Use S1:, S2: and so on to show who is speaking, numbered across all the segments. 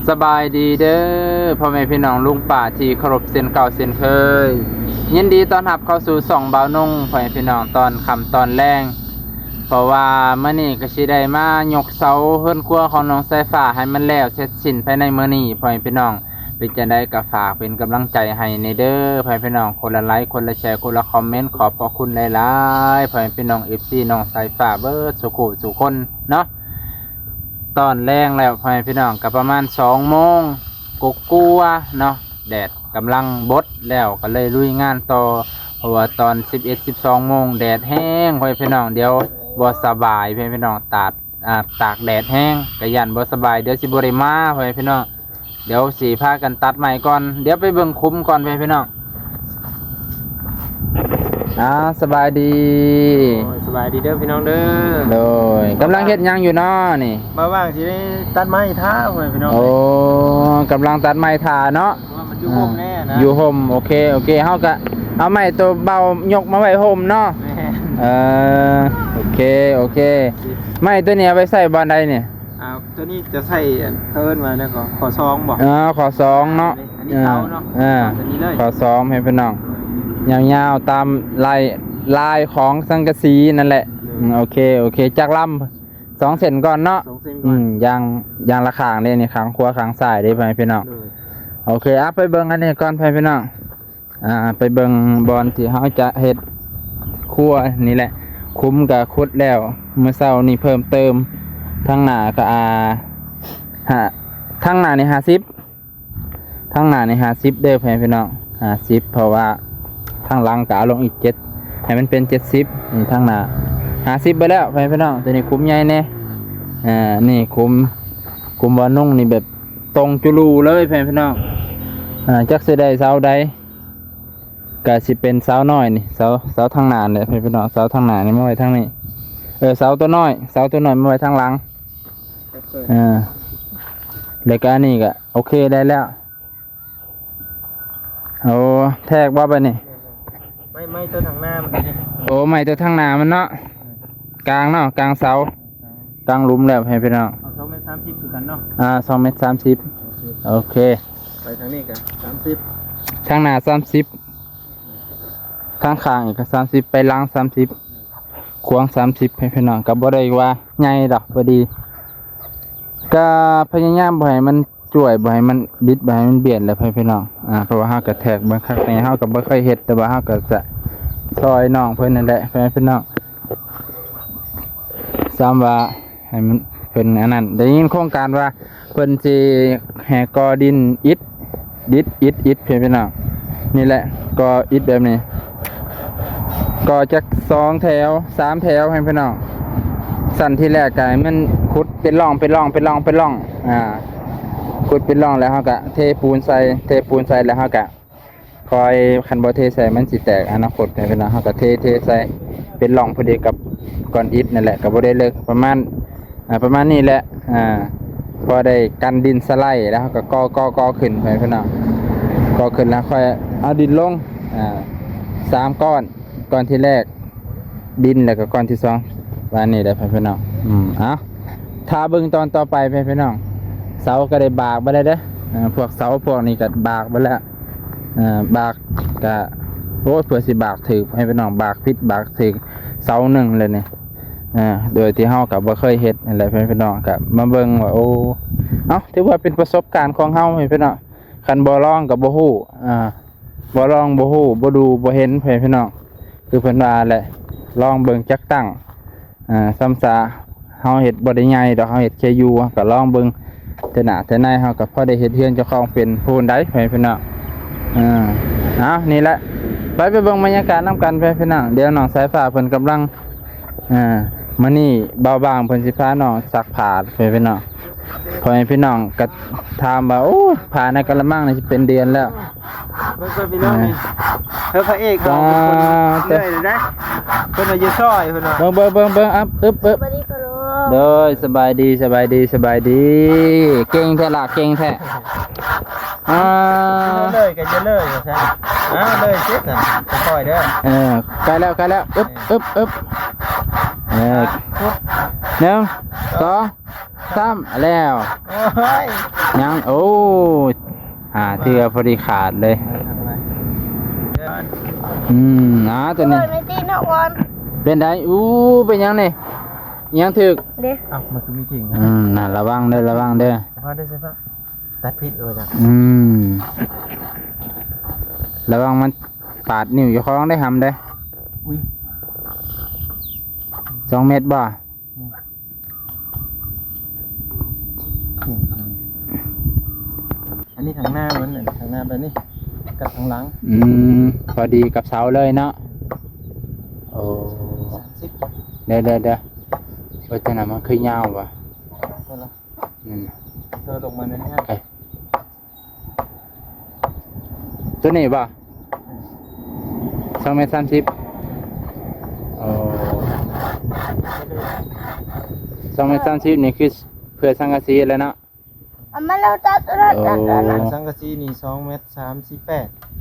S1: สบายดีเด้อพ่อแม่พี่น้องลุงป่าที่เคารพเส้นเก่าเส้นเคยยินดีต้อนรับเข้าสู่ส่องเบานุ่งพ่อแม่พี่น้องตอนค่ำตอนแรงเพราะว่ามื้อนี้ก็สิได้มายกเสาเฮือนครัวของน้องสายฟ้าให้มันแล้วเสร็จสิ้นภายในมื้อนี้พ่อแม่พี่น้องเป็นจังได๋ก็ฝากเป็นกำลังใจให้ในเด้อพ่อแม่พี่น้องคนละไลค์คนละแชร์คนละคอมเมนต์ขอบพระคุณหลายๆพ่อแม่พี่น้อง FC น้องสายฟ้าเบิดสุขุสุคนเนาะตอนแรงแล้วพ่อแม่พี่น้องก็ประมาณ2 โมงกว่าๆเนาะแดดกำลังบดแล้วก็เลยลุยงานต่อเพราะว่าตอน 11-12 โมงแดดแห้งพ่อแม่พี่น้องเดี๋ยวบ่สบายพ่อแม่พี่น้องตากแดดแห้งก็ยันบ่สบายเดี๋ยวสิบ่ได้มาพ่อแม่พี่น้องเดี๋ยวสิพากันตัดใหม่ก่อนเดี๋ยวไปเบิ่งคุ้มก่อนพ่อแม่พี่น้องสบายดี
S2: สบายดีเด้อพี่น้องเด้อ
S1: โดยกำลังเฮ็ดหยังอยู่น้อนี่
S2: มาว่างสิได้ตัดไม้ท่าเว้ยพี่น้อง
S1: โอ้กำลังตัดไม้ทาเนาะ
S2: ว่ามันอยู่ห่มแน่นะ
S1: อยู่ห่มโอเคเฮาก็เอาไม้ตัวเบายกมาไว้ห่มเนาะโอเคไม้ตัวนี้เอาไปใส่บอนใดเนี่ย
S2: ตัวนี้จะใส่เอิ้นมาเนี่ยขอซองบ่
S1: ขอซองเนาะ
S2: อันนี้เสาเนาะตัวนี้เลย
S1: ขอซองให้พี่น้องยาวๆตามลายของสังกะสีนั่นแหละโอเคจากลำ2 เซนก่อนเนาะยางละข้างเลยนี่ข้างขวาข้างซ้ายได้พี่น้องโอเคไปเบิ่งอันนี้ก่อนพี่น้องไปเบิ่งบอนที่เฮาจะเฮ็ดครัวนี่แหละคุ้มกับขุดแล้วเมื่อเช้านี่เพิ่มเติมทั้งหน้าก็ทั้งหน้านี่50ทั้งหน้านี่50เด้อพี่น้อง50เพราะว่าทางหลังก็เอาลงอีก7ให้มันเป็น70นี่ทางหน้า50ไปแล้วพี่น้องตัวนี้คุ้มใหญ่แน่นี่คุ้มบ่นุ่งนี่แบบตรงจุลูเลยพี่น้องจักสิได้เสาใดก็สิเป็นเสาน้อยนี่เสาทางหน้าเนี่ยพี่น้องเสาทางหน้านี่มาไว้ทางนี้เสาตัวน้อยมาไว้ทางหลังแล้วก็อันนี้ก็โอเคได้แล้วโอ้แทกบ่ไปนี่
S2: ไม่ตัวทางหน้ามันนี่
S1: โอ้ไม่ตัวทางหน้ามันเนาะกลางเนาะกลางเสากลางหลุมแล้วให้พี่น้อง
S2: เอา2 เมตร 30คือกันเนาะ
S1: 2 เมตร 30โอเค
S2: ไปทางนี้กัน30
S1: ทางหน้า30ข้างอีกก็30ไปหลัง30ขวาง30ให้พี่น้องก็บ่ได้ว่าใหญ่ดอกพอดีก็พยายามบ่ให้มันจ่วยบ่ให้มันบิดบ่ให้มันเบียดแล้วพี่น้องเพราะว่าเฮาก็แทกบางครั้งนี่เฮาก็บ่ค่อยเฮ็ดแต่ว่าเฮาก็จะซอยน้องเพิ่นนั่นแหละพี่น้องซ้ำว่าให้มันเพิ่นอันนั้นได้ยินโครงการว่าเพิ่นสิแห่กอดินอิฐพี่น้องนี่แหละกออิฐแบบนี้กอจัก2 แถว 3 แถวให้พี่น้องสั่นที่แรกก็ให้มันขุดเป็นร่องขุดเป็นร่องแล้วเฮาก็เทปูนใส่แล้วเฮาก็คอยคันบ่เทใส่มันสิแตกอนาคตให้พี่น้องเฮาก็เทใส่เป็นร่องพอดีกับก้อนอิฐนั่นแหละก็บ่ได้เลิกประมาณนี้แหละพอได้กันดินสไลด์แล้วเฮาก็ก่อขึ้นไปพี่น้องก่อขึ้นแล้วค่อยเอาดินลง3 ก้อนที่แรกดินแล้วก็ก้อนที่2ว่านี่ได้พี่น้องถ้าเบิ่งตอนต่อไปพี่น้องเสาก็ได้บากไปได้เด้อพวกเสาพวกนี้ก็บากไปแล้วบากก็โอ้ยเพื่อสิบากถือให้พี่น้องบากพิษบากถือเสาหนึ่งเลยนี่โดยที่เฮาก็บ่เคยเฮ็ดอะไรพี่น้องก็มาเบิ่งว่าโอ้ถือว่าเป็นประสบการณ์ของเฮาพี่น้องคันบ่ลองก็บ่ฮู้บ่ลองบ่ฮู้บ่ดูบ่เห็นพี่น้องคือเพิ่นว่าแหละลองเบิ่งจักตั้งซ้ำซาเฮาเฮ็ดบ่ได้ใหญ่ดอกเฮาเฮ็ดแค่อยู่ก็ลองเบิ่งแต่หน้าแต่ในเฮาก็พอได้เฮ็ดเฮือนเจ้าของเป็นผู้ใดพี่น้องนี่แหละไปเบิ่งบรรยากาศนำกันพี่น้องเดี๋ยวน้องสายฟ้าเพิ่นกำลังมื้อนี้เบาบางเพิ่นสิพาน้องซักผ้าพี่น้องพอให้พี่น้องก็ถามว่าโอ้ผ้าในกะละมังนี่สิเป็นเดือนแล้ว
S2: มันก็พี่น้องนี่พระเอกเราเป็นคนเรื่อยเลยนะเพิ่นว่าอยู่ซอยเพิ่นว่า
S1: เบิ่งอัพอึ๊บโดยสบายดีเก่งแท้ล่ะเก่งแท้
S2: เลยก็จะเลยใช่เลยเสร็จน่ะค่อยเด้อ
S1: ใกล้แล้วอึ๊บ1 2 3แล้ว
S2: โอ้ย
S1: ยังโอ้เทือพอดีขาดเลย ตัวนี้
S3: ไม่ตีนอกวัน
S1: เป็นไดเป็นยังนี่ยังถึก
S3: เด็ก
S2: อ้าวมันคือมีถึง
S1: น่ะระวังเด้อระวังเด้อ
S2: พอได้ใช่ปะตัดพิษเลยจ้ะ
S1: ระวังมันปาดนิ้วอยู่คล้องได้หำได้
S2: อุ้ย
S1: 2 เม็ดบ่
S2: อันนี้ทางหน้ามันทางหน้าแบบนี้กับทางหลัง
S1: พอดีกับเสาเลยเนาะโอ้
S2: 30
S1: เด้อจังนั้นมันคือยาวว่ะ
S2: ตัวละ
S1: นั่นน่ะ
S2: ตัวลงมาในนี้
S1: ตัวนี้บ่2 เมตร 30โอ้2 เมตร 30นี่คือเพื่อสังกะสีแล้วเนาะ
S3: เอามาเราตัดตัวนั้นตัดตัวนั้น
S2: สังกะสีนี่2 เมตร 38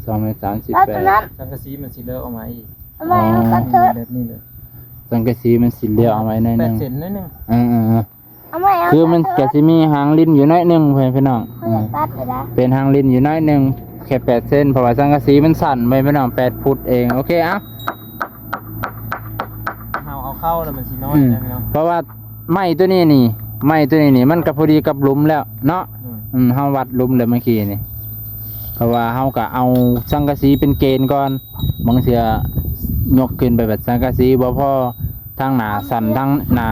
S1: 2 เมตร
S3: ตัดตัวนั้น
S1: 38
S2: สังกะสีมันสิเลอะออกมาอีก
S3: เอามาเราตัดเถอะ
S2: แบบนี้เลย
S1: สังกะสีมันสิเลี้ยวเอาไว้หน่อยหนึง
S2: 8 เซนนิดนึง
S3: เอามาเอา
S1: คือมันก็สิมีหางลิ้นอยู่หน้อยหนึงเพื่อนพี่น้อง
S3: เขาอยากตัดไปได้
S1: เป็นหางลิ้นอยู่หน้อยหนึงแค่8 เซนเพราะว่าสังกะสีมันสั่นไปพี่น้อง8 ฟุตเองโอเคเอ้า
S2: เอาเข้าแล้วมันสิน้อยนะพี่น้อง
S1: เพราะว่าไม้ตัวนี้นี่มันก็พอดีกับหลุมแล้วเนาะเฮาวัดหลุมเลยเมื่อกี้นี่เพราะว่าเฮาก็เอาสังกะสีเป็นเกณฑ์ก่อนบางเทื่อยกขึ้นไปแบบสังกะสีบ่พอทางหน้าสั่นทางหน้า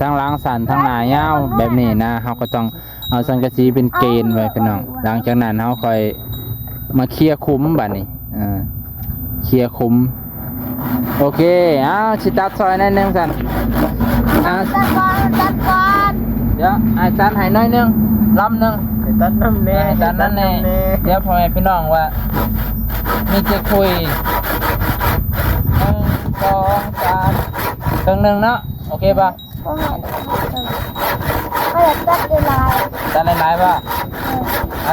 S1: ทางหลังสั่นทางหน้ายาวแบบนี้นะเฮาก็ต้องเอาสังกะสีเป็นเกณฑ์ไว้พี่น้องหลังจากนั้นเฮาค่อยมาเคลียร์คุ้มบัดนี้เคลียร์คุ้มโอเคสิตัดซอยหนิดนึงสั่น
S3: ตัดก่อน
S1: เดี๋ยวตัดให้หน่อยนึงลำนึง
S2: ไปตัดน้ำแน่
S1: ตัดนั่นแน่เดี๋ยวพ่อแม่พี่น้องว่ามีจะคุย1 2 3ครึ่งหนึ่งเนาะโอเคป่ะ
S3: เขาอยากตัดเวลา
S1: ตัดหลายๆป่ะ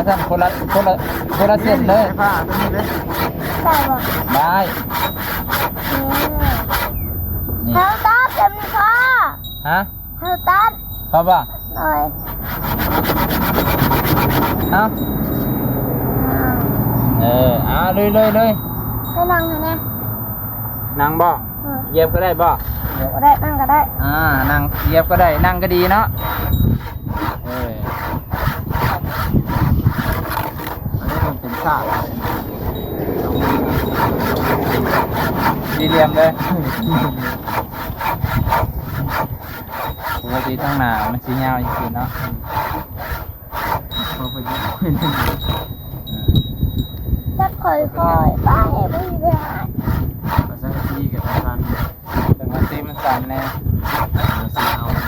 S1: สั่นคนละเส้นเลย
S2: ผ้าตัวนี้เลย
S3: ใช่ป่ะ
S1: ได้นี่
S3: เขาตัดเต็มคอ
S1: ฮะ
S3: เขาตัด
S1: พอป่ะ
S3: หน่อย
S1: เอาเลย
S3: ก็นั่งนะ
S1: นั่งบ่เหยียบก็ได้บ่
S3: เดี๋ยวก็ได้นั่งก็ได้
S1: นั่งเหยียบก็ได้นั่งก็ดีเนาะ
S2: อันนี้มันเป็นซาก
S1: สี่เหลี่ยมเลยปกติตั้งหน้ามันสีเงาจริงๆเนาะ
S2: พอไปดู
S3: ตัดค่อยๆไปไม่มีปัญหา
S2: ภาษาจีกับภาษา
S1: แต่มันสีมันสั่นแน่
S2: สีเอาใน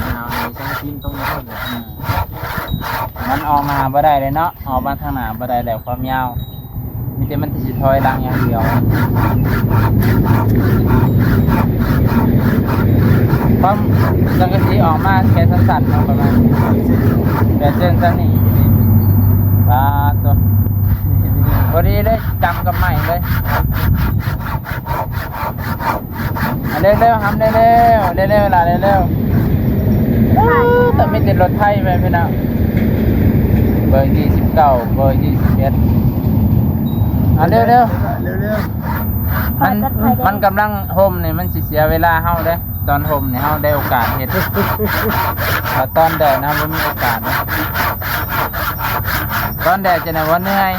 S2: ภาษาจีนต้องเท่าไหร่
S1: มันออกมาบ่ได้เลยเนาะออกมาทางหน้าบ่ได้แล้วความยาวมีแต่มันสิถอยหลังอย่างเดียวความสังกะสีออกมาแค่สั้นๆเนาะประมาณ8 เส้นซะนี่ปลาตัวพอดีเลยจำกับใหม่เลยเร็วๆทำเร็วๆเวลาเร็วๆแต่ไม่ติดรถไทยไปพี่น้องเบอร์29เบอร์21เร็วมันกำลังห่มนี่มันสิเสียเวลาเฮาเด้ตอนห่มนี่เฮาได้โอกาสเฮ็ดแต่ตอนแดดนะบ่มีโอกาสนะตอนแดดจะไหนว่าเหนื่อย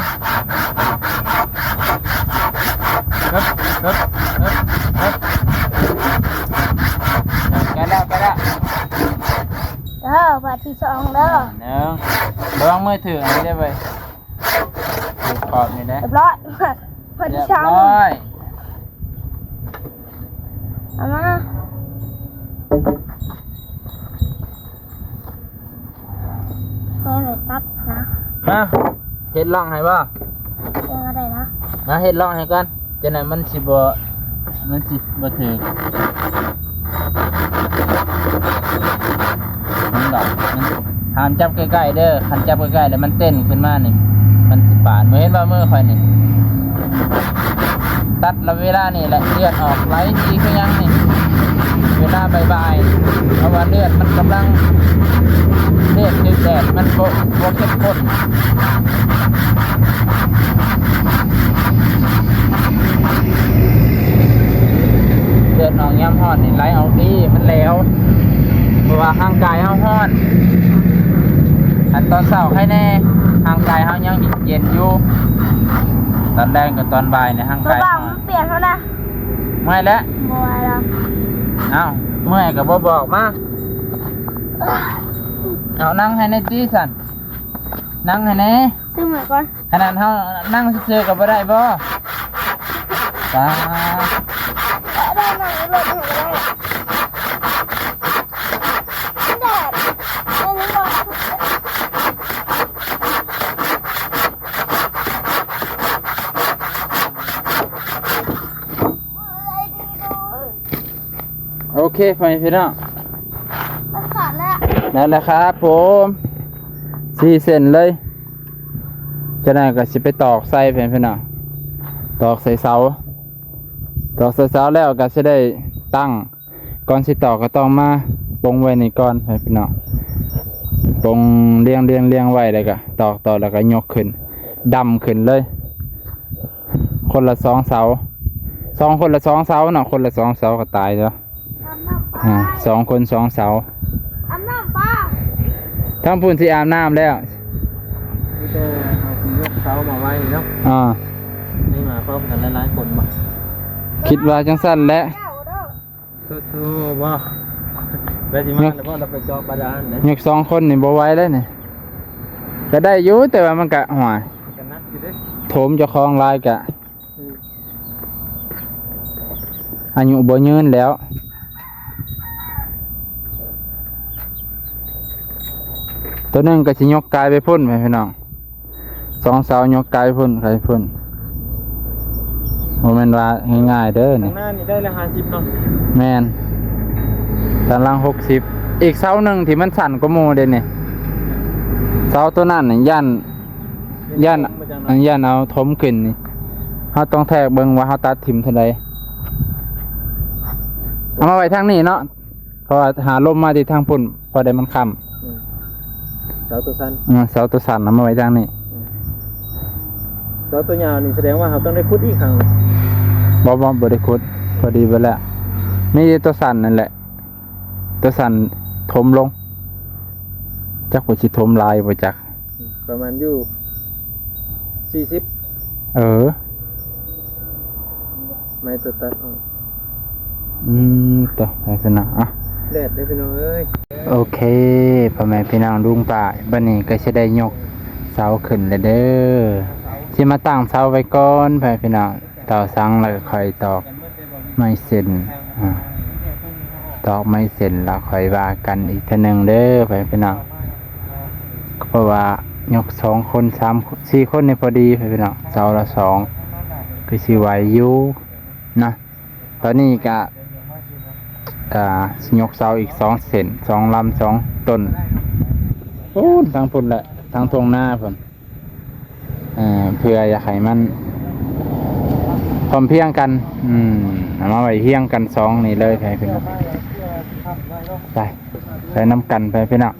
S1: แกแล้ว
S3: บาทที่2เด้อ
S1: ระวังมือถืออันนี้ได้ไปขอบนี่ได้
S3: เรียบร้อยบาท
S1: เรี
S3: ที่
S1: ยบร้อย
S3: 2เอามาให้เลยตัดนะ
S1: มาเฮ็ดร่องให้บ่
S3: ยังก็ได้นะ
S1: มาเฮ็ดร่องให้ก่อนจะไหนมันสิบ่ถือมันดอกมันห้ามจับใกล้ๆเด้อคันจับใกล้ๆแล้วมันเต้นขึ้นมานี่มันสิปาดเห็นว่ามือข่อยนี่ตัดแล้วเวลานี่แหละเลือดออกไหลดีคือยังนี่เวลาบ่ายๆเพราะว่าเลือดมันกำลังเลื ศคือแดดมันบ่เข้มข้นเดือดออกยามร้อนนี่ไหลออกดีมันแล้วเพราะว่าร่างกายเฮาร้อนอันตอนเช้าให้แน่ร่างกายเฮายังเย็นอยู่ตอนแรกกับตอนบ่ายเนี่ยร่าง
S3: ตัว
S1: กาย
S3: บังมันเปลี่ยนเท่านะ
S1: ไม่แล้ว
S3: บัวแล้ว
S1: เอ้าเมื่อยก็บ่บอกมาเอานั่งให้ในตีสั่นนั่งให้แน่
S3: ซื้อเหมือนก่อน
S1: ขนาดเฮานั่งซื่อๆก็บ่ได้บ่ตา
S3: ได้หนังรถหนูได้แดดไม่รู้ว่า
S1: โอเคไปพี่น้อง
S3: มันขาดแล้ว
S1: นั่นแหละครับผม4 เส้นเลยจะได้ก็สิไปตอกใส่เพิ่นพี่น้องตอกใส่เสาแล้วก็สิได้ตั้งก่อนสิตอกก็ต้องมาปงไว้นี่ก่อนพี่น้องปงเรียงไว้แล้วก็ตอกแล้วก็ยกขึ้นดำขึ้นเลยคนละ2 เสาคนละ2 เสาเนาะคนละ2 เสาก็ตายแล้ว2 คน 2 เสา
S3: อาบน้ำป้า
S1: ทั้งพูนสิอาบน้ำแล้ว
S2: มีแต่เอายกเสามาไว้เนาะ นี่มาพร้อมกันหลายๆคนบ่
S1: คิดว่าจังสั้นแหละ
S3: เจ้าเด้อ
S2: โธ่บ่แล้วสิมาแล้วบ่เราไปเจาะบาดาลนะ
S1: ยก2 คนนี่บ่ไหวแล้วนี่ก็ได้อยู่แต่ว่ามันก็ห่วย
S2: กันนักอยู่เด้
S1: โถมเจ้าของลายกะอายุบ่ยืนแล้วตัวหนึงก็สิยกกายไปพุ่นไปพี่น้อง2 เสายกกายพุ่นไปพุ่นบ่แม่นว่าง่ายๆเด้อ
S2: ข้า
S1: นี่
S2: งหน้านี่ได้ละ50เนาะ
S1: แม่นตาราง60อีกเสาหนึงที่มันสั่นกว่าหมู่เด้นี่เสาตัวนั้นนี่ย่านเอาถมขึ้นนี่เฮาต้องแทกเบิ่งว่าเฮาตัดทิ่มเท่าใดเอามาไว้ทางนี้เนาะเพราะว่าหาลมมาที่ทางพุ่นพอได้มันค่ำ
S2: เสาตัวสั้น
S1: เสาตัวสั่นเอามาไว้ทางนี้
S2: เสาตัวยาวนี่แสดงว่าเราต้องได้ขุดอีกครั้ง
S1: บ่ได้ขุดพอดีไปแล้วมีตัวสั่นนั่นแหละตัวสั่นถมลงจักว่าสิถมลายบ่จัก
S2: ประมาณอยู่40ไม้ตัวตัดออก
S1: ต่อไปพี่น้องอ่ะ
S2: แดดได้พี่น้องเอ้ย
S1: โอเคพ่อแม่พี่น้องลุงป้าบัดนี้ก็สิได้ยกเสาขึ้นแล้วเด้อสิมาตั้งเสาไว้ก่อนพ่อแม่พี่น้องต่อสังแล้วก็ค่อยตอกไม้เส้นตอกไม้เส้นแล้วค่อยว่ากันอีกเทื่อนึงเด้อพ่อแม่พี่น้องเพราะว่ายก2 คน3 4 คนนี่พอดีพ่อแม่พี่น้องเสาละ2ก็สิไหวอยู่นะตอนนี้ก็ยกเสาอีก2 เส้น2 ลำ 2 ต้นโอ้ทางพุ่นแหละทางทงหน้าพุ่นเพื่ออยากให้มันพร้อมเพรียงกันเอามาไว้เฮียงกัน2นี่เลยไปพี่น้องไปน้ำกันไปพี่น้อง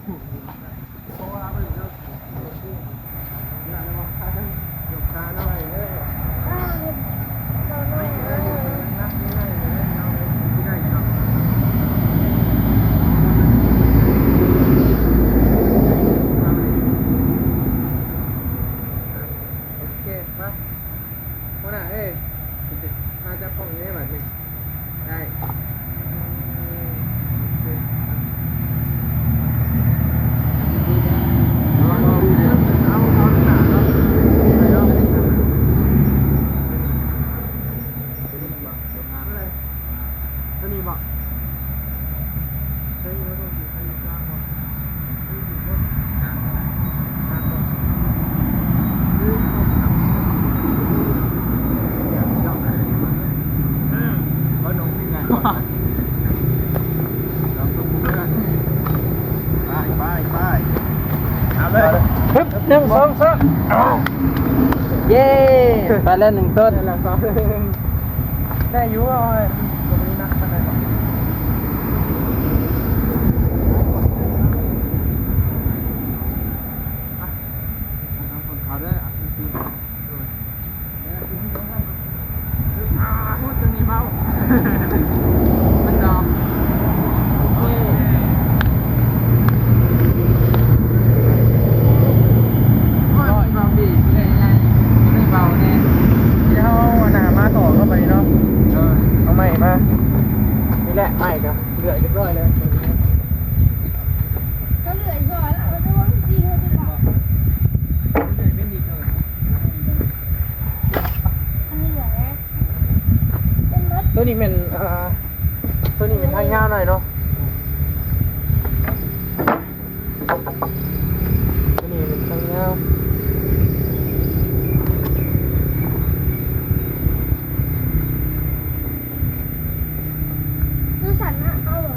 S1: ปึ๊บ1 2 3เย้ไปแล้ว1 ต้น
S2: ได้อยู่เอาตัวนี้นักปานใดบ่ ตัวนี้เป็นตัวนี้เป็นทางยาวหน่อยเนาะตัวนี้เป็นทางยาว
S3: ดูสันนะเอาเหรอ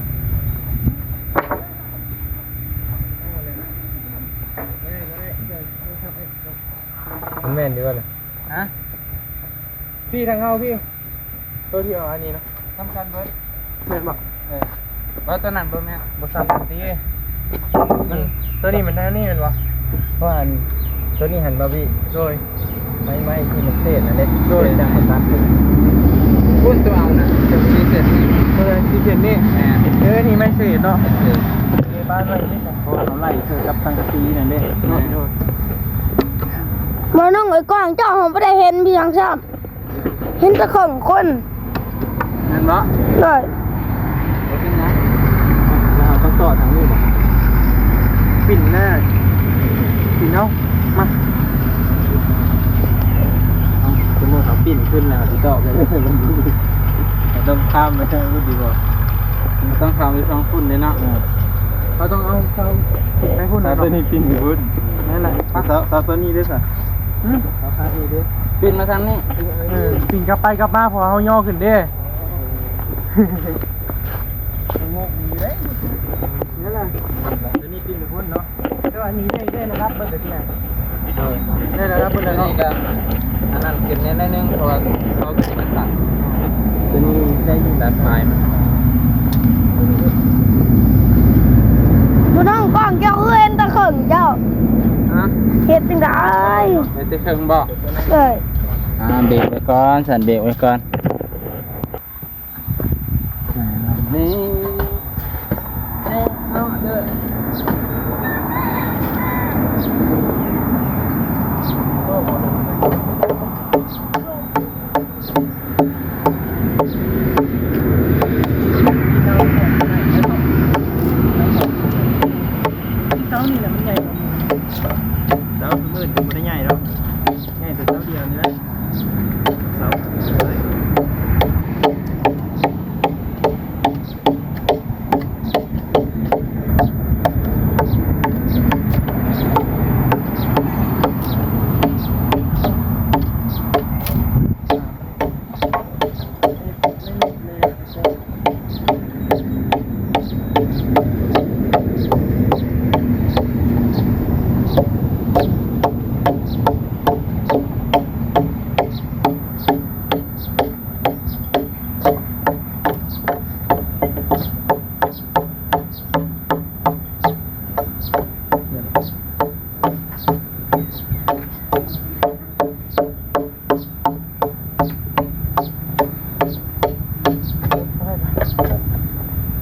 S2: มันแม่นดีกว่าเลย
S1: ฮะ
S2: พี่ทางเข้าพี่ตัวที่เอาอันนี้นะทำกันเบิร์ดแม่นบอก
S1: ว่าตัวนั้นบ่แม่
S2: บทสัมผัสดีมันตัวนี้มันแน่นี่เป็นวะเพราะอันตัวนี้หันบาบี้โดยไม่ที่มันเศษนะเล็กโดยดังตัดเลย
S1: พูดตัวเอานะจะมีเสร็จนี่
S2: ตัวที่เขียนนี่
S1: แม่
S2: นี่ไม่เศษเนาะ
S1: เออ
S2: ในบ้านไว้นี่เพราะว่าเราไล่เธอกับทางกะซีนั่นเด้โดย
S3: มาน้องไอ้กว้างเจ้าผมไม่ได้เห็นพี่ยังซ้ำเห็นแต่ของคน
S1: นั่นบ่
S3: เลย
S1: บ่เป็นหยัง
S2: เราต้องต่อทางนี้ป่ะปิ่นหน้าปิ่นเอามาสมมติเขาปิ่นขึ้นแล้วที่ต่อไปเลยมันดูต้องข้ามไปทางนู้นดีกว่า
S1: มันต้องทำด้วยท้องฝุ่นเลยเนาะ
S2: เราต้องเอาเขาให้พุ่นนะตัวนี้ปิ่นอยู่พุ่นนั่นแหละสาวตัวนี้ด้วยสิสาวข้างนี้ด้วย
S1: ปิดมาทางนี้
S2: ปิ่นกลับไปกลับมาพอเขาย่อขึ้นเด้งงอยู่เลยนั่นแหละตัวนี้ปิ่นอยู่พุ่นเนาะแต่ว่านี้ได้นะครับเบิร์ดที่ไหนได้นะครับเบิร์ด
S1: ตัว
S2: เนาะ
S1: นี้ก็อันนั้นเก็บเน้นได้นึงเพราะว่าเขาสิมันสั่น
S2: ตัวนี้ได้ยิน
S1: ดัดปลายมัน
S3: มาน้องกว้างเจ้าเห็นแต่ของเจ้า
S1: ฮะ
S3: เห็นจังได
S1: เดี๋ยวจะเครื่องบ่
S3: เลย
S1: เบรกไว้ก่อนสั่นเบรกไว้ก่อนนี่เอาเด้อ
S2: เสานี่แหละมันใหญ่เสามืดมันไม่ได้ใหญ่หรอกใหญ่แต่เสาเดียวนี่แหละเสา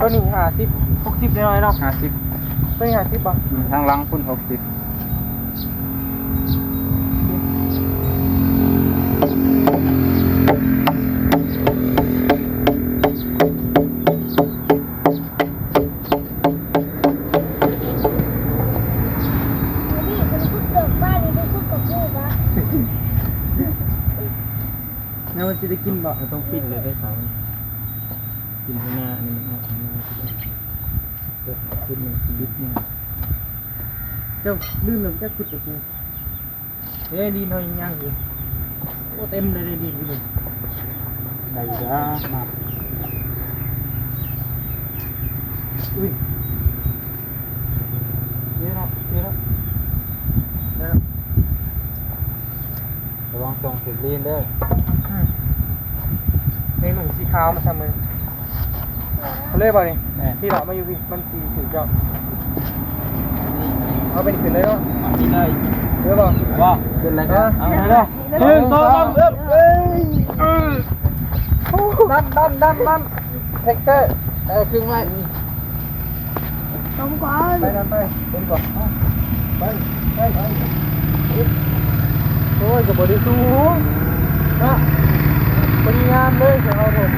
S2: ตัวนี้50 60ได้ไหมเนาะ
S1: 50
S2: ตัวนี้50ป่ะ
S1: ทางหลังพุ่น60
S3: นี่เป็นคุดเกิดบ้านนี่เป็นคุดกับลูกนะ
S2: แล้วมันจะได้กินบ่ต้องปิดเลยได้เสากินข้างหน้านี่มันออกข้างหน้าเกิดขึ้นมันดิบเนี่ยเจ้าลืมหนึ่งแค่ขุดตะปูดินเขายังย่างอยู่โอ้เต็มเลยดินอยู่
S1: ได้อยู่แล้วมา
S2: อุ้ยเยอะแล้วแล้ว
S1: ระวังตรงถึงลีนเด้อ
S2: ในหนุ่มสีขาวมาทำมือเขาเรียกว่านี่ที่เรามาอยู่พี่มันสีถือเจ้าเอาเป็นขึ้นเลยเนาะ
S1: นี่เลย
S2: เรียกว่า
S1: ว่าเป็นอะไรกัน
S2: เอาเลย 1 2 3ดัน
S1: แท็กเตอร์ครึ่งไว้
S3: ต้องก่อน
S2: ไปนั่นไปเป็นก่อนไปโอ้ยกับบริสูงนะบริงามเลยเสียเราถูก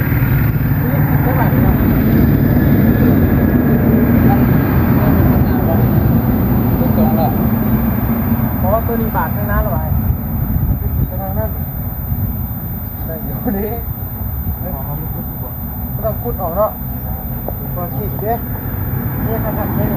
S2: นี่ได้ไหมเนาะ
S1: ตรงแล้ว
S2: เพราะว่าตัวนี้บาดข้างหน้าเราไว้ไปทางนั้นได้อยู่นี่ ขุดออกเนาะก่อนขีดเด้เนี่ยขนาดนี้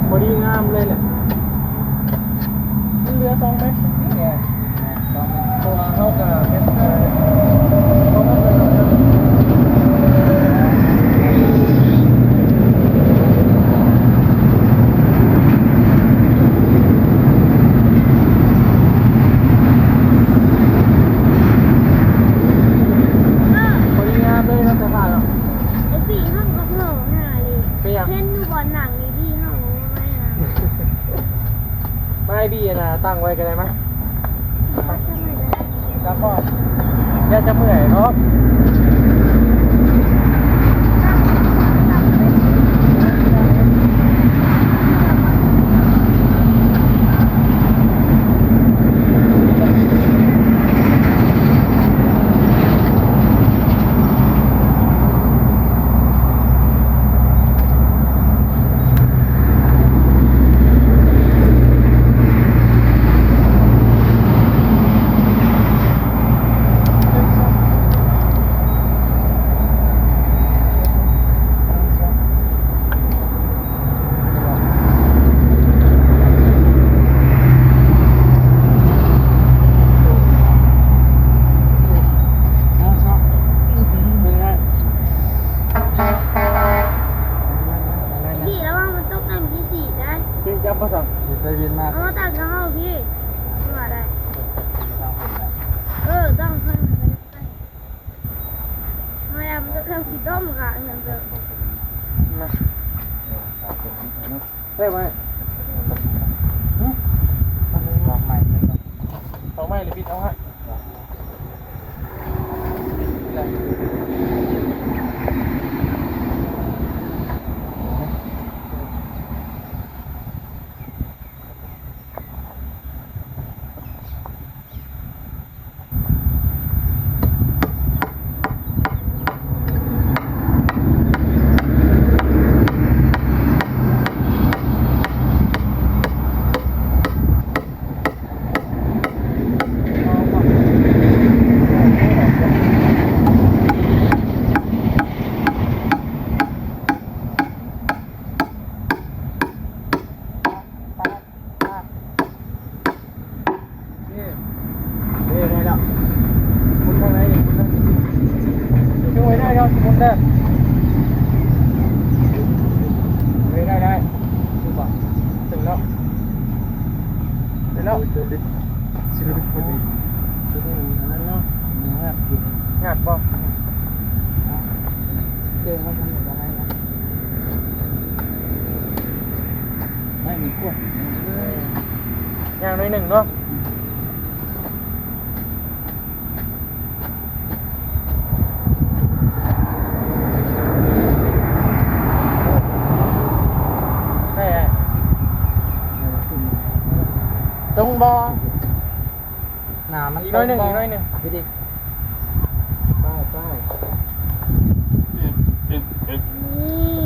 S2: พอดีงามเลยแหละเรือ2 เมตรนี่ไงตัวเท่ากับเมตรเขาก็เลยพอดีงามเลยนะสภาพเนาะ
S3: ไอ้ปีห้องกับโหลหน้าเลย
S2: เปียก
S3: เพ่นดูบอลหนังนี่พี่ห้องไม่นะ
S2: ไม่บี้นะตั้งไว้กันได้ไหม
S3: เขาจะไม่ได้
S2: แล้วก็อย่าจะเมื่อยเนาะเป็นไง
S3: พี่แล้วว่ามันต้องตั้งที่สี่ได้
S2: เป็นจับมาสั่ง
S1: ใจเย็นมาก
S3: เอามาตั้งกับห้องพี่ว่าได้ต้องเพิ่มไปไม่ได้มันจะทำกี่ต้มค่ะอย่างเดิม
S2: มาได้ไหม
S1: ลองใหม่
S2: เอาไหมหรือปิดเอาฮะนี่ได้แล้วคุณทางไหนนี่คุณทางช่วยได้ครับคุณได้ได้ดูก่อนถึงแล้วถึงแล้วชีวิตพอดีอันนั้นเนาะงัดบ่เดินเขาทำอะไรนะไม่มีขวดอย่างน้อย1เนาะตรงบอหนามันอีกน้อยหนึ่งพี่ดิป้าย
S3: นี่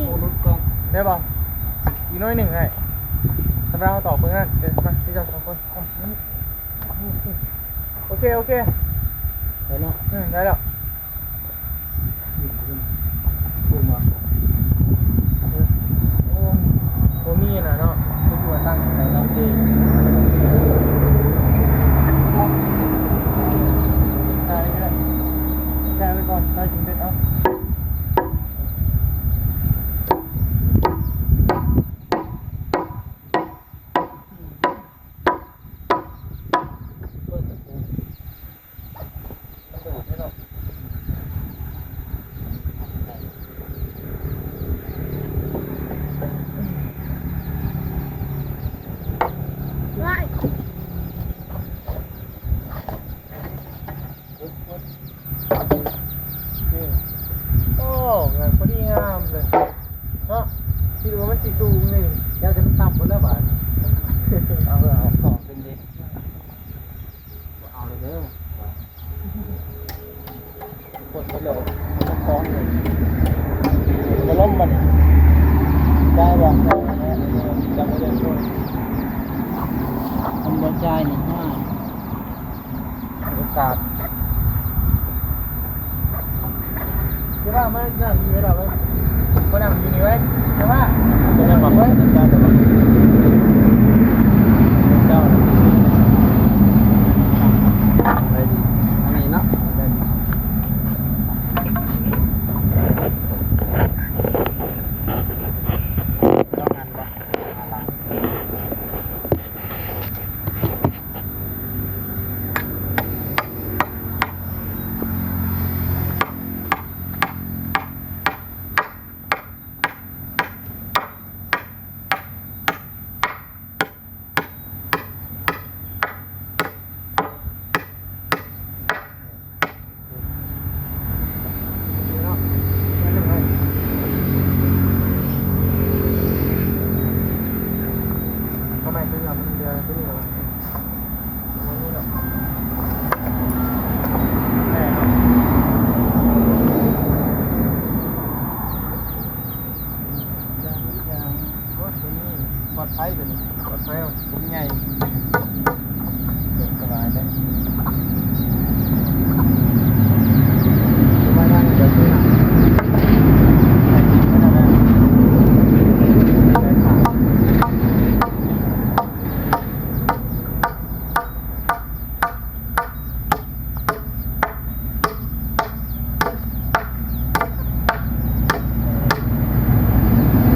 S2: โอ้รุดก่อนได้บออีกน้อยหนึ่งไงทำเราต่อเพื่อนเดี๋ยวมาที่เรา2 คนโอเคได้เนาะได้แล้วโอ้มีนะเนาะทุกตัวตั้งในรอบที่ได้ไปก่อนได้จริงเด็ดเอา
S3: ว่า
S2: โอ้งานพอดีงามเลยเนาะที่ดูว่ามันสีสูงนี่อยากจะมันต่ำหมดแล้วบาทเอาของเป็นเด็กเอาเลยเด้อกดไปเลยมันคล้องเลยจะล้มมันได้บ่ได้ ใจนี่ฮะโอกาสใช่ป่ะมันจะมีไว้หรอมันนั่งอยู่นี่ไว้ใช่ป่ะจะนั่งแบบไว้เจ้าไปดีอันนี้เนาะต้องงานป่ะอะไรปลอดภัยเป็นปลอดภัยผมใหญ่สบายเลยสบายนั่งเดี๋ยวซื้อหนัง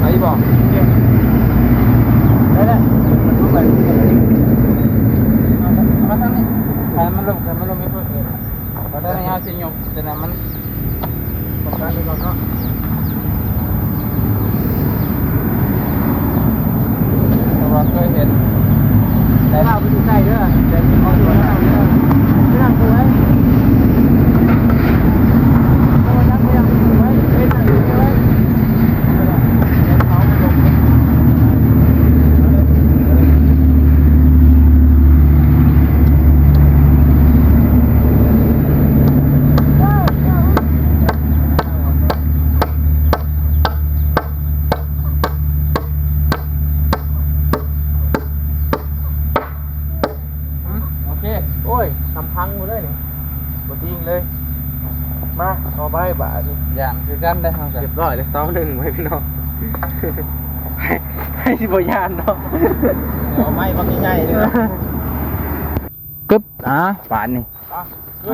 S2: ไปบอกมาทางนี้มันลงไม่พ้นมาทางนี้เอาสิยกแต่นั้นมันตกกันไปก่อนเนาะเพราะว่าเคยเห็นแต่เราไปดูใกล้เด้อแต่มีเขาอยู่แล้วไม่นั่งดูไว้เรานั่งไม่นั่งดูไว้ไม่นั่งดูไว้โอ้ยทำพังหมดเลยนี่บดทิ้งเลยมาเอาใบบาทอย่างคือกันได้ครับเรียบร้อยเลย1ไว้พี่น้องให้สิบยานเนาะเอาไม้บางใหญ่ๆเลย
S1: กึ๊บฝานนี่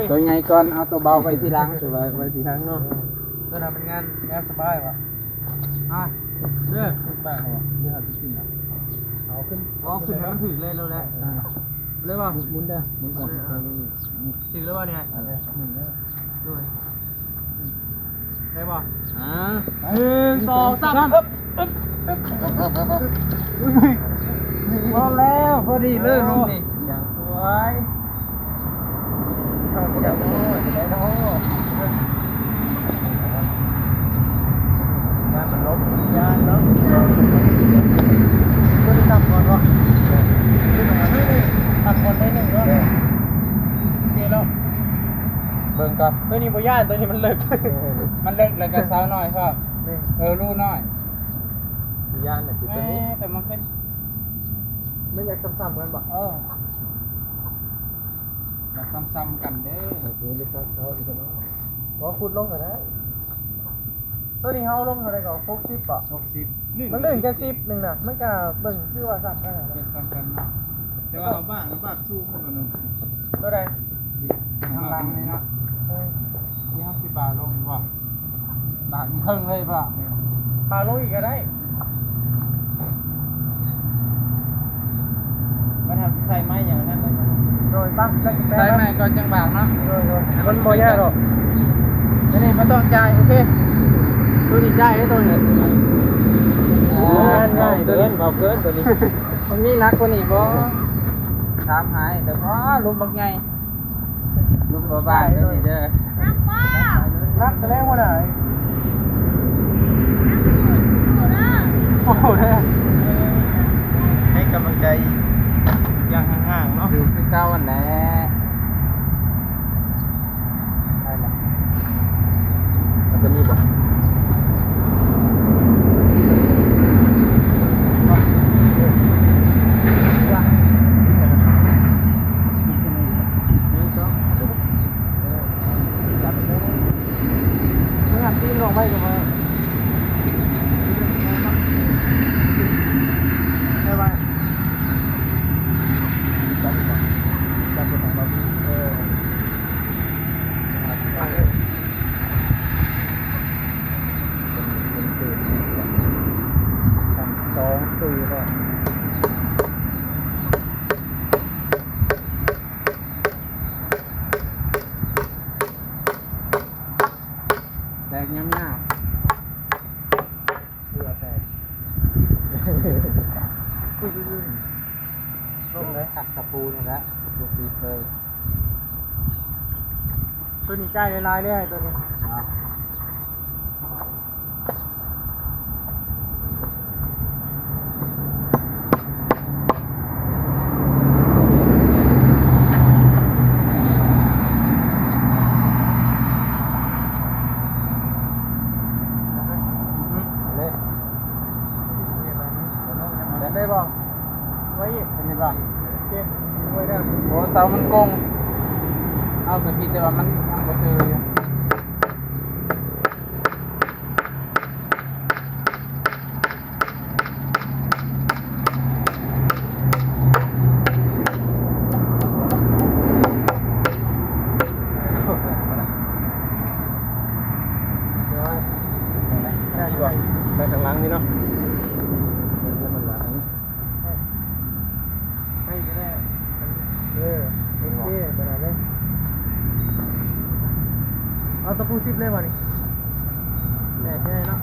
S1: ตัวใหญ่ก่อนเอาตัวเบาไปทีหลังตัวเบาไปทีหลังเนาะ
S2: ตัวนั้นมันงานสบายวะเด้อขึ้นบ้านเหรอเดี๋ยวจะกินอ่ะเอาขึ้นให้มันถึงเลยแล้วแหละเลยว่าหมุนได้หมุนก่อนถึงแล้วว่าเนี่ยด้วยได้ป่ะ1 2 3พอแล้วพอดีเลยลงนี่อย่างสวยอย่าโม้อย่าโม้ยานมันลบยานเนาะก็ได้ทำก่อนวะตัดคนได้1เนาะเดี๋ยวแล้วเบิ่งก่อนตัวนี้บ่ย่านตัวนี้มันเลิก
S1: มันเล็กเลยกับสาวน้อยครับรู้น้อย
S2: ย่านเนี่ยคือตัวนี้
S1: แต่มันเป็น
S2: ไม่อยากซ้ำๆกันบ่
S1: อยากซ้ำๆกันเด้อ
S2: ตัวนี้ซ้ำๆกันเนาะขอขุดลงก็ได้ตัวนี้เฮาลงเท่าไหร่ก็60ป่ะ
S1: 60
S2: มันเลื่อนแค่10นึงน่ะมันก็เบิ่งคือว่าซ้ำกันน่ะ
S1: ซ้ำกันแต่ว่าเอาบ้างสู้มันก่อนเนาะ
S2: ตัวใด
S1: ทางหลังนี่เนาะนี่50 บาทลงอีกบ่บาทครึ่งเลยป่ะ
S2: ปลาลงอีกก็ได้มันทำใส่ไม้อย่างนั้นเลยโดยปั๊บได้กินแป้ง
S1: ใช่ไหมก็จังบางเนาะ
S2: โดยมันบ่ยากหรอก
S1: นี่ไม่ต้องจ่ายโอเค
S2: ตัวนี้ได้ตัวนี้ง่ายตัวนี้เบาเกินตัวนี้
S1: มันมีนักกว่านี้บ่ถามหายแต่พอลุมบักใหญ่ลุมบ้าๆเด้อนี่เด้อ
S2: นักแสดงว่าไหนโอ้โหเนี่ยให้กำลังใจอย่างห่างๆเนาะ
S1: คือเก้าวันแหละใช่แหละ
S2: จะมีบ่
S1: นี่แหละตัวซีเลย
S2: ตัวนี้ใกล้ลายเลยตัวนี้ ได้บ่ไว้เป็นยังไงเก็บไว้ได้โอ้เสามันกงเอากระพิดแต่ว่ามันยังบ่เจออยู่ได้ดีกว่าไปทางหลังนี่เนาะให้ก็ได้โอเคขนาดนี้เอาตะปูซิปเลยว่ะนี่แน่ใช่เนาะ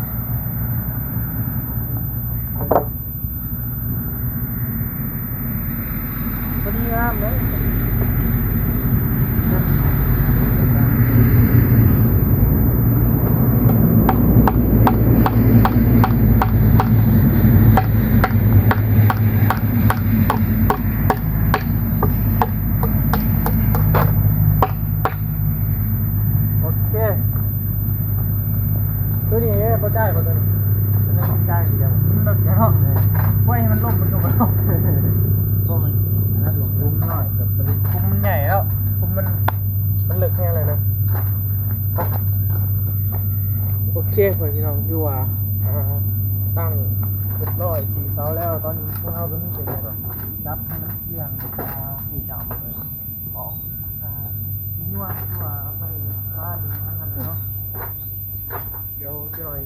S2: พอดีงามเลยตัวนี้บ่ได้บ่ตัวนี้มันไม่ได้เดียวมันแบบนี้เนาะไว้ให้มันล่มมันก็บ่ล่มก็มันอันนั้นหลงคุ้มหน่อยกับตัวนี้คุ้มมันใหญ่แล้วคุ้มมันเลิกแค่อะไรนะโอเคพี่น้องอยู่ว่าตั้งเรียบร้อย4 เสาแล้วตอนนี้พวกเราก็มีแต่แบบจับให้มันเที่ยงมีจับเลยออกที่ว่าไปบ้านนั่นกันเนาะเดี๋ยวจะหน่อย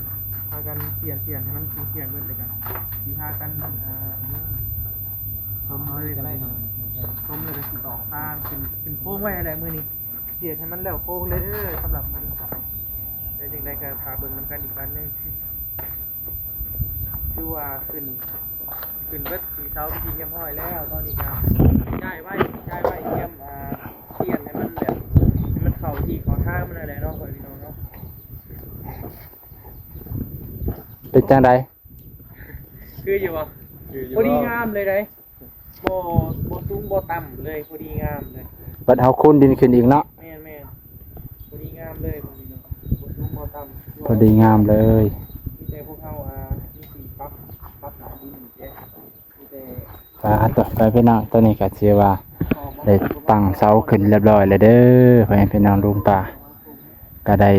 S2: พากันเปลี่ยนให้มันเปลี่ยนเงินเลยกันดีพากันชมเลยก็ได้ชมเลยก็สิต่อข้างเป็นโค้งไว้อะไรมือนี้เปลี่ยนให้มันแล้วโค้งเลยสำหรับมือเดี๋ยวจึงได้การพาเบิ่งน้ำกันอีกวันนึงคือว่าขึ้นเวท4 เสาพิธีเยี่ยมห้อยแล้วตอนนี้ครับย้ายไว้เยี่ยมเปลี่ยนให้มันแบบให้มันเข้าที่ขอทางมันอะไรเนาะพี่น้องเนาะ
S1: เป็นจังได
S2: คืออยู่บ่พอดีงามเลยได้บ่สูงบ่ต่ำเลยพอดีงามเลย
S1: บัดเฮาคูนดินขึ้นอีกเนาะ
S2: แม่นพอดีงามเลยพอดีเนาะบ่สูงบ่ต่ำ
S1: พอดีงามเลย
S2: มีแต่พวกเฮามีสีปรับหน้าดินแท้มีแต่
S1: ต่อไปพี่น้องตัวนี้ก็ชื่อว่าได้ตั้งเสาขึ้นเรียบร้อยแล้วเด้อพี่น้องลุงป้าก็ได้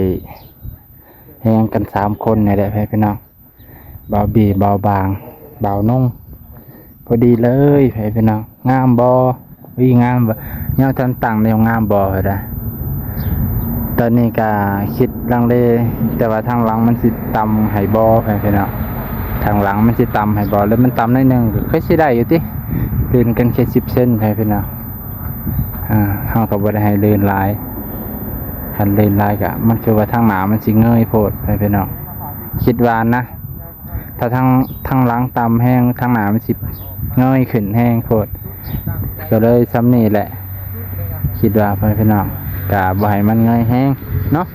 S1: แฮงกัน3 คนนี่แหละพี่น้องเบาบีเบาบางเบานุ่งพอดีเลยพี่น้องงามบ่งามบ่ยังทันตั้งแนวงามบ่ได้ตอนนี้ก็คิดลังเลแต่ว่าทางหลังมันสิต่ำให้บ่พี่น้องทางหลังมันสิต่ำให้บ่แล้วมันต่ำหน่อยนึงก็ค่อยสิได้อยู่ติลื่นกันแค่10 เซนพี่น้องเฮาก็บ่ได้ให้ลื่นหลายคันลื่นหลายก็มันคือว่าทางหน้ามันสิเงยโพดพี่น้องคิดว่านะถ้าทางหลังต่ำแห้งทางหน้ามันสิเงยขึ้นแห้งโพดก็เลยซ้ำนี่แหละคิดว่าพี่น้องก็บ่ให้มันเงยแห้งเนาะ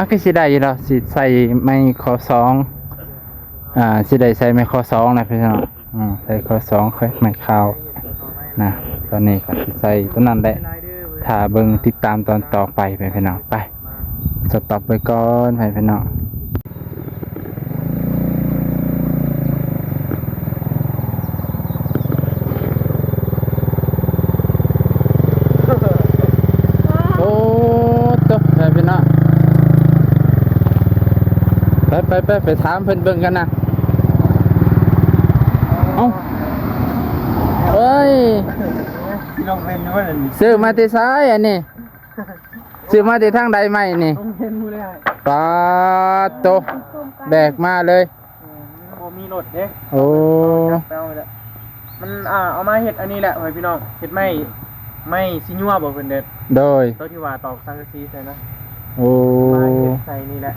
S1: ก็สิได้อยู่แล้วสิใส่ไม้ข้อ2สิได้ใส่ไม้ข้อ2นะพี่น้องใส่ข้อ2ค่อยไม้ขาวนะตอนนี้ก็สิใส่ตัวนั้นแหละถ้าเบิ่งติดตามตอนต่อไปพี่น้องไปสต็อปไว้ก่อนพี่น้องโอ้ตัวพี่น้องไปถามเพิ่นเบิ่งกันนะเอ้าเอ้ย
S2: ลงเล่นด้วยนี่
S1: ซื้อมาที่ซ้ายอันนี้ซื้อมาที่ทางใดใหม่นี่
S2: ลงเล่นมือเลย
S1: ปาโตแบกมาเลย
S2: บ่มีรถเด้
S1: โอ้
S2: ไปเอาเลยมันเอามาเฮ็ดอันนี้แหละพี่น้องเฮ็ดไม่ซิญัวบ่เพิ่นเด็ด
S1: โดย
S2: ตัวที่ว่าตอกสังกะสีใส่นะ
S1: โอ้
S2: มาเฮ็ดใส่นี่แหละ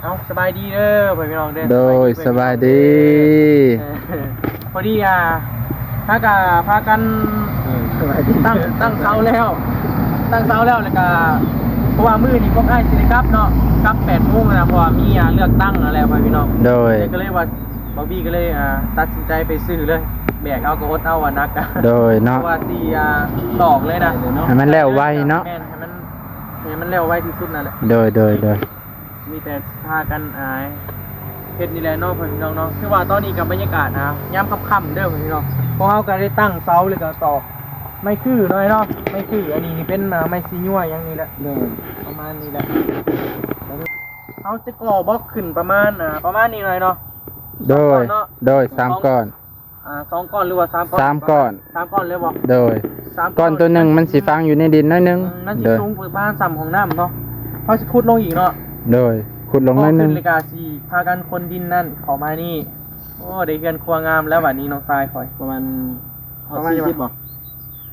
S2: เอาสบายดีเด้อพี่น้องเด้อ
S1: โดยสบายดี
S2: พอดี ถ้ากะพากันตั้งเสาแล้วแล้วก็เพราะว่ามื้อนี้พวกอ้ายสิได้กลับเนาะกลับ8 โมงนะเพราะว่ามีเลือกตั้งอะไรไปพี่น้อง
S1: โดย
S2: ก็เลยว่าบอบบี้ก็เลยตัดสินใจไปซื้อเลยแบกเอาก็อดเอานักอะ
S1: โดย
S2: เพ
S1: เนาะ
S2: ราะว่าตีตอกเลยนะ
S1: ให้มันแล้วไวเนาะ
S2: แม่นให้มันแล้วไวที่สุดนั่นแหละ
S1: โดย
S2: มีแต่พากันเฮ็ดนี่แหละเนาะพี่น้องเนาะคือว่าตอนนี้กับบรรยากาศนะยามค่ำๆเด้อพี่น้องพวกเฮาก็ได้ตั้งเสาเลยก็ตอกไม่คือน้อยเนาะไม่คืออันนี้นี่เป็นไม้ซีญัวอย่างนี้แหละประมาณนี้แหละเขาจะก่อบล็อกขึ้นประมาณนี้หน่อยเนาะ
S1: โดย3ก้อน
S2: 2 ก้อนหรือว่า3ก้อน
S1: 3ก้อน
S2: 3ก้อนเลยบ่
S1: โดย
S2: 3
S1: ก้อนตัวหนึ่งมันสิฝังอยู่ในดินน้อยหนึง
S2: นั่นสิ
S1: โดย
S2: สูงประมาณ3ของน้ำเนาะเขาสิขุดลงอีกเนาะ
S1: โดยขุดลงน้อยหนึง
S2: ขึ้นเลยกาสิพากันคนดินนั่นเข้ามานี่โอ้ได้เฮือนครัวงามแล้วบัดนี้น้องทรายคอยประมาณ
S4: 40บ่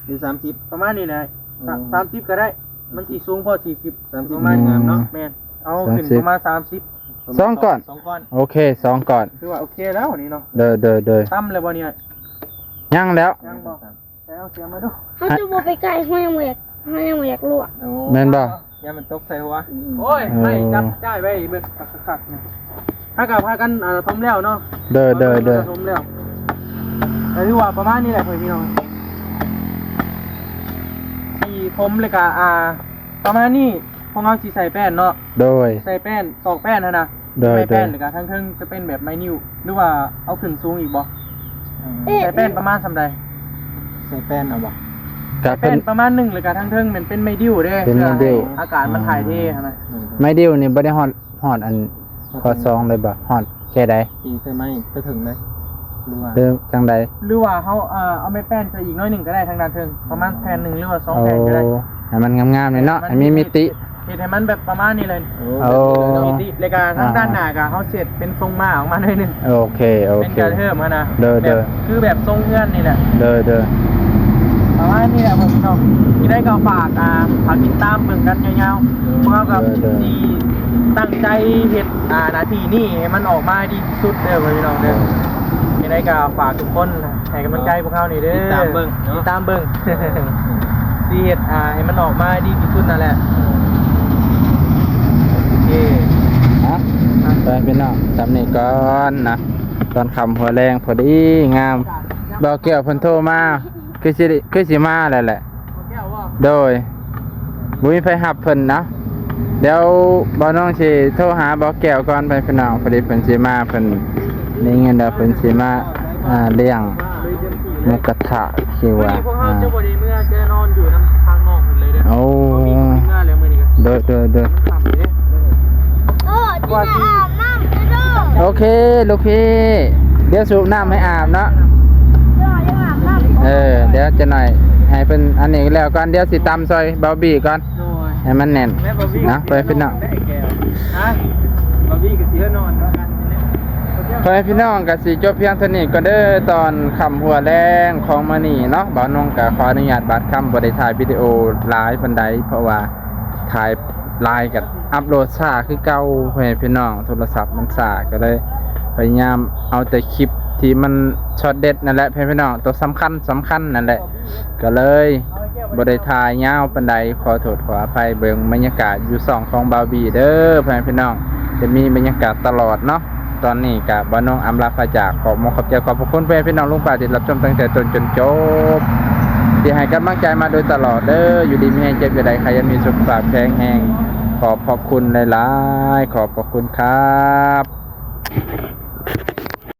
S4: หรือ30
S2: ประมาณนี้แหละ30ก็ได้มันสิสูงพอ40
S4: 30
S2: ประมาณ
S4: งามเนาะ
S2: แม่นเอาขึ้นประมาณ30
S1: 2ก้อน
S2: 2 ก้อน
S1: โอเค2ก้อน
S2: คือว่าโอเคแล้วนี่เนาะ
S1: โดย
S2: ตั้มเลยบ่เนี่ย
S1: ยังแล้ว
S2: ยังบ่แล้วเสียมาดู
S3: เขาจะบ่ไปไกลเขายังบ่อยากลวก
S1: แม่นบ่
S2: อย่ามันตกใส่หัวโอ้ยไม่จับจ่ายไว้เบิ่งคักๆเนี่ยถ้ากับพากันทมแล้วเนาะ
S1: โดย
S2: ทมแล้วแต่ที่ว่าประมาณนี้แหละพี่น้องที่ทมเลยกะประมาณนี้พวกเราสิใส่แป้นเนาะ
S1: โดย
S2: ใส่แป้นตอกแป้นนะ
S1: โดย
S2: ใส่แป้นเลยกะทั้งเทิงจะเป็นแบบไม้นิ้วหรือว่าเอาขึ้นสูงอีกบ่
S3: เอ๊ะ
S2: ใส่แป้นประมาณสำใด
S4: ใส่แป้นเอาบ่
S1: กับ
S2: ใส่แป้
S1: เพิ่
S2: น
S1: น
S2: ประมาณ1เลยกะทั้งเทิงมันเป็นไม้ดิ้วเด้
S1: เป็นไม้ดิ้ว
S2: พื่อให้อากาศมันถ่ายเทนะ
S1: ไม่ดิวนี่บ่ได้ฮอดอันข้อ2เลยบ่ฮอดแค่ใด
S4: ตีใส่ไม้ไปถึงเลยหรือว่า
S1: หรือจังใด
S2: หรือว่าเขาเอาไม้แป้นใส่อีกน้อยหนึ่งก็ได้ทางด้านเทิงประมาณแผ่นหนึ่งหรือว่า2
S1: โอ้
S2: แผ่นก็ได้
S1: ให้มันงามๆเลยเนาะให้มีมิติ
S2: เห็นให้มันแบบประมาณนี้เลย
S1: โอ้
S2: มิติเลยการทางด้านหน้าก็เขาเสร็จเป็นทรงม้าออกมาหน่อยหนึง
S1: โอเค
S2: เป็นกระเทิมอะนะ
S1: เด้อ
S2: แบบคือแบบทรงเงื่อนนี่แหละ
S1: เด้อ
S2: ประมาณนี้แหละผมพี่น้องที่ได้ก็ฝากติดตามเบิ่งกันยาวๆเพราะกับที่ตั้งใจเฮ็ดหน้าที่นี่ให้มันออกมาดีที่สุดเด้อพี่น้องเด้อที่ได้ก็ฝากทุกคนให้กำลังใจพวกเขานี่เด้อ
S4: ติดตามเบิ่ง
S2: ติดตามเบิ่ง สิเฮ็ดให้มันออกมาดีที่สุดนั่นแหละโอเค
S1: ฮะไปพี่น้องสำนี้ก่อนนะตอนค่ำหัวแรงพอดีงามบ่าวแก้วเพิ่นโทรมาคือสิมาแล้วแหละ
S2: แก้วว่า
S1: โดยบุ้ยไปหับเพิ่นนะเดี๋ยวบ่าวน้องสิโทรหาบ่าวแก้วก่อนไปพี่น้องพอดีเพิ่นสิมาเพิ่นนี่เงินเด้อเพิ่นสิมาเลี้ยงหมูกระทะคือ
S2: มื้อ
S1: ว่า
S2: นี้พวกเขาจะบ่ได้เมื่อจะนอนอยู่ทางนอกพุ่นเลยเด้อ
S1: โอ้
S2: บ่มีเมื่อแล้วมื้อนี้ก็
S1: โดย
S2: มันค่ำเลยเด้
S3: โอ้ที่น่าอาบน้ำเด้อ
S1: โอเคลูกพี่เดี๋ยวสูบน้ำให้อาบเนาะ
S3: เด้อยังอาบน้ำ
S1: เดี๋ยวจะหน่อยให้เป็นอันนี้แล้วก่อนเดี๋ยวสิตำซอยเบาบี้ก่อน
S2: โดย
S1: ให้มันแน่น
S2: แม่บอบบี้
S1: นะไปพี่น้อง
S2: ได้แก้วฮะบอบบี้ก็สิเฮานอนแล้วกันนี่แหละ
S1: ไปพี่น้องกับสีจบเพียงเท่านี้ก็เด้อตอนคำหัวแรงของมื้อนี้เนาะบ่าวนงก็ขออนุญาตบัดคำบ่ได้ถ่ายวิดีโอหลายปานใดเพราะว่าถ่ายไลน์กับอัปโหลดช้าคือเก่าเพื่อนพี่น้องโทรศัพท์มันช้าก็เลยพยายามเอาแต่คลิปที่มันช็อตเด็ดนั่นแหละเพื่อนพี่น้องตัวสำคัญนั่นแหละก็เลยบ่ได้ถ่ายยาวปานใดขอโทษขออภัยเบิ่งบรรยากาศอยู่2ของบาวบีเด้อเพื่อนพี่น้องจะมีบรรยากาศตลอดเนาะตอนนี้กับบ่าวน้องอำลาพระจากขอบขอบใจขอบพระคุณเพื่อนพี่น้องลุงป้าที่รับชมตั้งแต่ต้นจนจบที่ให้กำลังใจมาโดยตลอดเด้ออยู่ดีมีแรงเจ็บอยู่ใดใครยังมีสุขภาพแข็งแรงขอบพระคุณหลายๆขอบพระคุณครับ